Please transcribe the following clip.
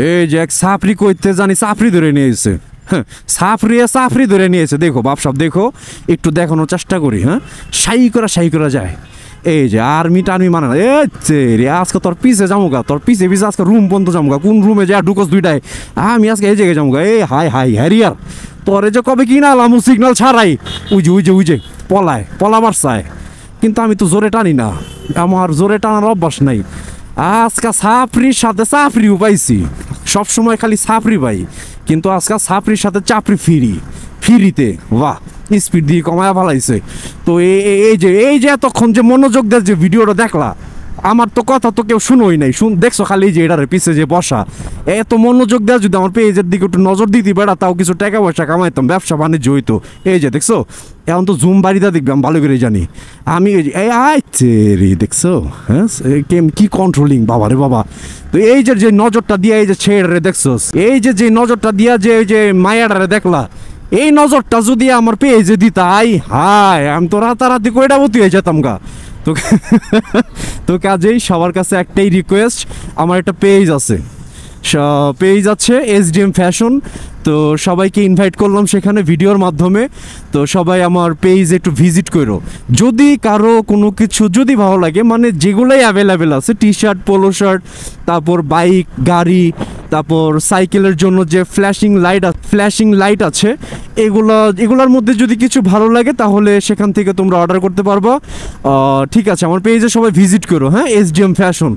এই যে এক সাফরি কইতে জানি সাফরি ধরে নিয়েছে। হ্যাঁ, সাফরি ধরে নিয়েছে। দেখো বাপসাপ, দেখো একটু দেখানোর চেষ্টা করি। হ্যাঁ, শাই করা যায়। এই যে আর্মি টার্মি মানে না। রে আজকে তোর পিছে যামুগা, তোর পিছে আজকে রুম বন্ধ যামুগা। কোন রুমে যা ঢুকস দুইটাই, আমি আজকে এই জায়গায় যামুগা। এই হাই হ্যারিয়ার, তোরে যে কবে কিনা আলাম সিগন্যাল ছাড়াই উই যে পলাবার চায়, কিন্তু আমি তো জোরে টানি না, আমার জোরে টানার অভ্যাস নাই। আজকে সাফরির সাথে চাপড়িও পাইছি, সবসময় খালি সাফরি পাই, কিন্তু আজকে সাফরির সাথে চাপড়ি ফ্রিতে। বাহ, স্পিড দিয়ে কমায়া ফেলাইছে। তো এই যে এতক্ষণ যে মনোযোগ দিয়ে যে ভিডিওটা দেখলা, আমার তো কথা তো কেউ শুনোই নাই, দেখছো খালি যে এটার পিছে যে বসা। এত মনোযোগ দেওয়া যদি আমার পেজের দিকে একটু নজর দিতে বেড়া, তাও কিছু টাকা পয়সা কামাইতাম, ব্যবসা বাণিজ্য হইতো। এই যে দেখছো, এখন তো জুম বাড়িটা দেখবি, আমি ভালো করে জানি। আমি এই আইছে রে, দেখছো? হ্যাঁ, কি কন্ট্রোলিং, বাবা রে বাবা। তো এই যে নজরটা দিয়া, এই যে ছেড়ে রে দেখছো, এই যে নজরটা দিয়া যে মায়াডারে দেখলা, এই নজরটা যদি আমার পেজে দিতাই, হাই আমি তো রাতারাতি কয়টা বতি হয়ে যেতাম গা। তো কাজেই সবার কাছে একটাই রিকোয়েস্ট, আমার একটা পেজ আছে, SDM ফ্যাশন। তো সবাইকে ইনভাইট করলাম সেখানে ভিডিওর মাধ্যমে। তো সবাই আমার পেজ একটু ভিজিট করো। যদি কারো কোনো কিছু যদি ভালো লাগে, মানে যেগুলোই অ্যাভেলেবেল আছে, টি শার্ট, পোলো শার্ট, তারপর বাইক, গাড়ি, তারপর সাইকেলের জন্য যে ফ্ল্যাশিং লাইট আছে, এগুলোর মধ্যে যদি কিছু ভালো লাগে তাহলে সেখান থেকে তোমরা অর্ডার করতে পারবা। ঠিক আছে, আমার পেজে সবাই ভিজিট করো। হ্যাঁ, SDM ফ্যাশন।